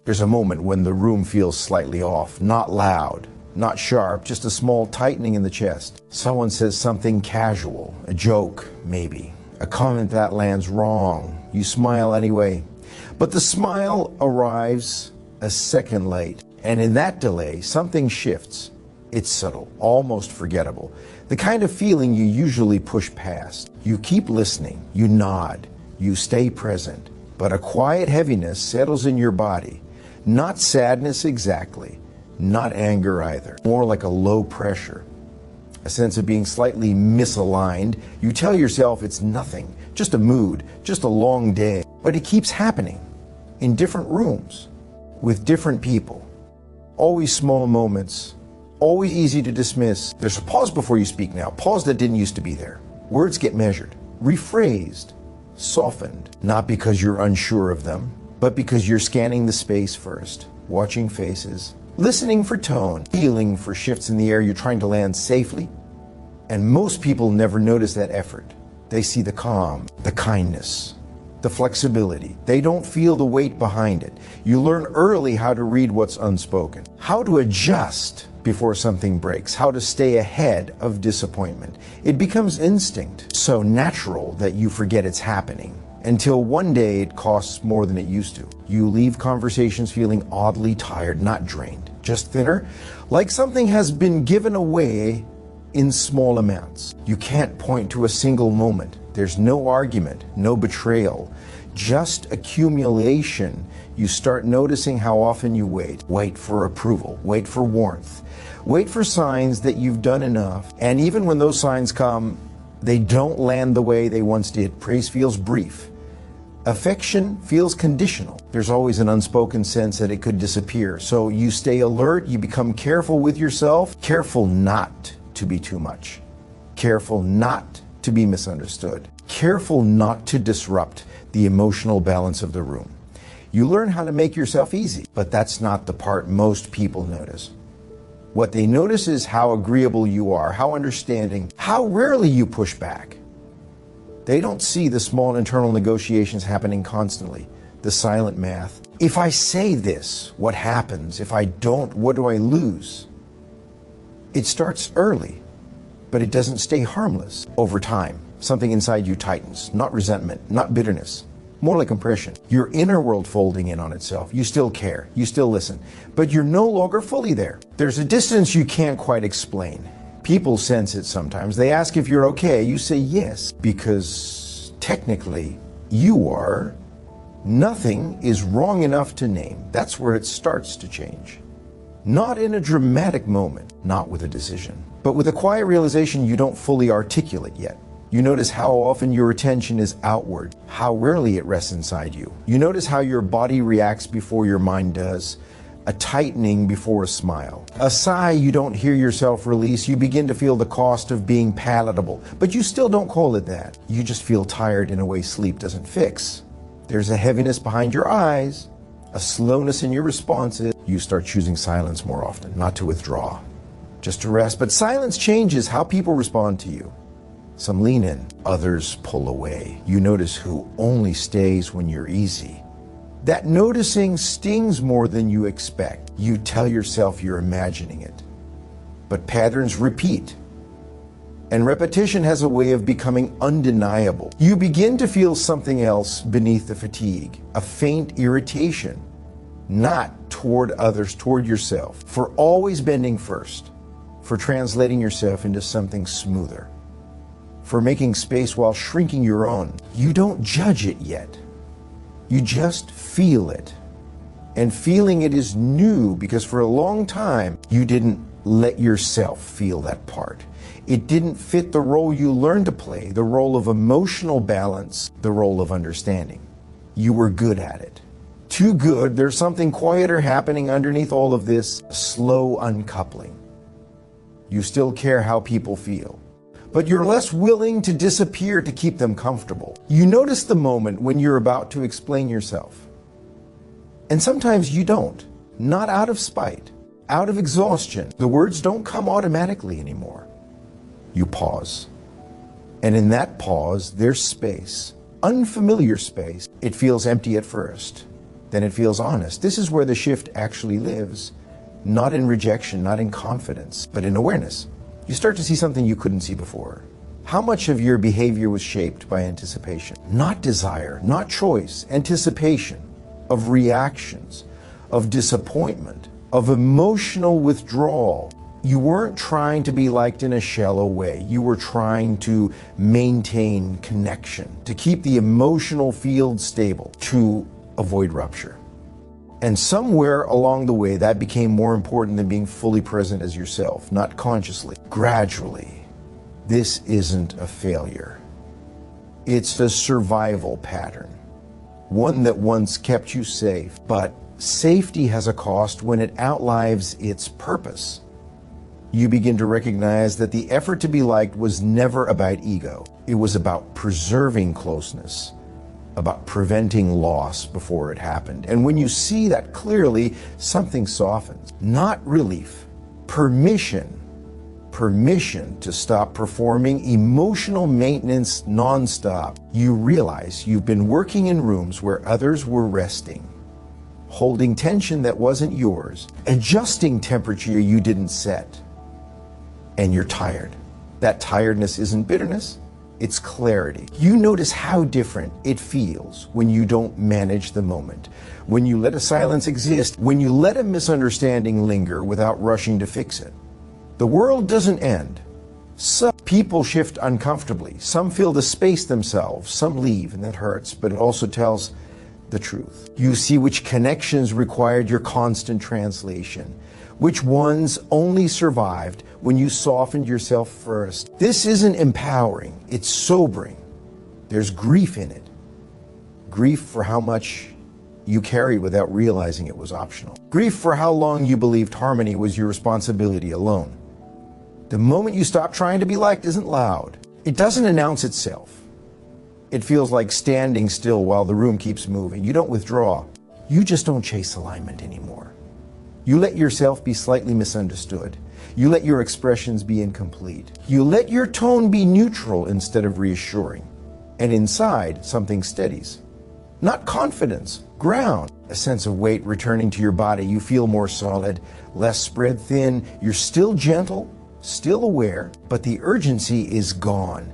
There's a moment when the room feels slightly off, not loud, not sharp, just a small tightening in the chest. Someone says something casual, a joke, maybe, a comment that lands wrong. You smile anyway. But the smile arrives a second late, and in that delay, something shifts. It's subtle, almost forgettable. The kind of feeling you usually push past. You keep listening, you nod, you stay present, but a quiet heaviness settles in your body. Not sadness exactly, not anger either. More like a low pressure, a sense of being slightly misaligned. You tell yourself it's nothing, just a mood, just a long day. But it keeps happening in different rooms, with different people. Always small moments, always easy to dismiss. There's a pause before you speak now, pause that didn't used to be there. Words get measured, rephrased, softened, not because you're unsure of them, but because you're scanning the space first, watching faces, listening for tone, feeling for shifts in the air you're trying to land safely. And most people never notice that effort. They see the calm, the kindness, the flexibility. They don't feel the weight behind it. You learn early how to read what's unspoken, how to adjust before something breaks, how to stay ahead of disappointment. It becomes instinct, so natural that you forget it's happening, until one day it costs more than it used to. You leave conversations feeling oddly tired, not drained, just thinner, like something has been given away in small amounts. You can't point to a single moment. There's no argument, no betrayal, just accumulation. You start noticing how often you wait for approval, wait for warmth, wait for signs that you've done enough. And even when those signs come, they don't land the way they once did. Praise feels brief. Affection feels conditional. There's always an unspoken sense that it could disappear. So you stay alert, you become careful with yourself, careful not to be too much, careful not to be misunderstood, careful not to disrupt the emotional balance of the room. You learn how to make yourself easy, but that's not the part most people notice. What they notice is how agreeable you are, how understanding, how rarely you push back. They don't see the small internal negotiations happening constantly, the silent math. If I say this, what happens? If I don't, what do I lose? It starts early, but it doesn't stay harmless. Over time, something inside you tightens, not resentment, not bitterness, more like compression. Your inner world folding in on itself. You still care, you still listen, but you're no longer fully there. There's a distance you can't quite explain. People sense it sometimes. They ask if you're okay. You say yes, because technically you are. Nothing is wrong enough to name. That's where it starts to change. Not in a dramatic moment, not with a decision, but with a quiet realization you don't fully articulate yet. You notice how often your attention is outward, how rarely it rests inside you. You notice how your body reacts before your mind does. A tightening before a smile. A sigh you don't hear yourself release. You begin to feel the cost of being palatable, but you still don't call it that. You just feel tired in a way sleep doesn't fix. There's a heaviness behind your eyes, a slowness in your responses. You start choosing silence more often, not to withdraw, just to rest. But silence changes how people respond to you. Some lean in, others pull away. You notice who only stays when you're easy. That noticing stings more than you expect. You tell yourself you're imagining it. But patterns repeat. And repetition has a way of becoming undeniable. You begin to feel something else beneath the fatigue, a faint irritation, not toward others, toward yourself, for always bending first, for translating yourself into something smoother, for making space while shrinking your own. You don't judge it yet. You just feel it. And feeling it is new because for a long time, you didn't let yourself feel that part. It didn't fit the role you learned to play, the role of emotional balance, the role of understanding. You were good at it. Too good. There's something quieter happening underneath all of this, slow uncoupling. You still care how people feel, but you're less willing to disappear to keep them comfortable. You notice the moment when you're about to explain yourself. And sometimes you don't, not out of spite, out of exhaustion. The words don't come automatically anymore. You pause. And in that pause, there's space, unfamiliar space. It feels empty at first. then it feels honest. This is where the shift actually lives. Not in rejection, not in confidence, but in awareness. You start to see something you couldn't see before. How much of your behavior was shaped by anticipation? Not desire, not choice, anticipation of reactions, of disappointment, of emotional withdrawal. You weren't trying to be liked in a shallow way. You were trying to maintain connection, to keep the emotional field stable, to avoid rupture. And somewhere along the way, that became more important than being fully present as yourself, not consciously, gradually. This isn't a failure. It's a survival pattern, one that once kept you safe, but safety has a cost when it outlives its purpose. You begin to recognize that the effort to be liked was never about ego. It was about preserving closeness, about preventing loss before it happened. And when you see that clearly, something softens. Not relief, permission. Permission to stop performing emotional maintenance nonstop. You realize you've been working in rooms where others were resting, holding tension that wasn't yours, adjusting temperature you didn't set, and you're tired. That tiredness isn't bitterness, it's clarity. You notice how different it feels when you don't manage the moment, when you let a silence exist, when you let a misunderstanding linger without rushing to fix it. The world doesn't end. Some people shift uncomfortably. Some fill the space themselves. Some leave, and that hurts, but it also tells the truth. You see which connections required your constant translation, which ones only survived when you softened yourself first. This isn't empowering, it's sobering. There's grief in it. Grief for how much you carried without realizing it was optional. Grief for how long you believed harmony was your responsibility alone. The moment you stop trying to be liked isn't loud. It doesn't announce itself. It feels like standing still while the room keeps moving. You don't withdraw. You just don't chase alignment anymore. You let yourself be slightly misunderstood. You let your expressions be incomplete. You let your tone be neutral instead of reassuring. And inside, something steadies. Not confidence, ground. A sense of weight returning to your body. You feel more solid, less spread thin. You're still gentle, still aware, but the urgency is gone.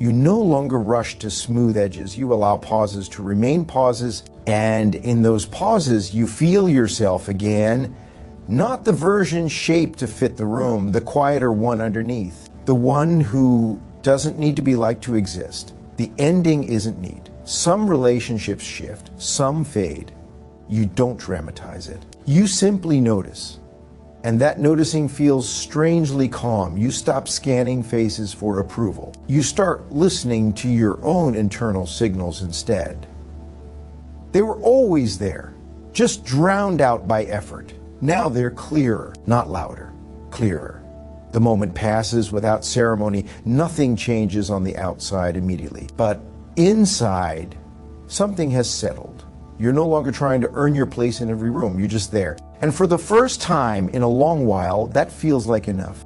You no longer rush to smooth edges. You allow pauses to remain pauses, and in those pauses, you feel yourself again, not the version shaped to fit the room, the quieter one underneath, the one who doesn't need to be liked to exist. The ending isn't neat. Some relationships shift, some fade. You don't dramatize it. You simply notice. And that noticing feels strangely calm. You stop scanning faces for approval. You start listening to your own internal signals instead. They were always there, just drowned out by effort. Now they're clearer, not louder, clearer. The moment passes without ceremony. Nothing changes on the outside immediately. But inside, something has settled. You're no longer trying to earn your place in every room. You're just there. And for the first time in a long while, that feels like enough.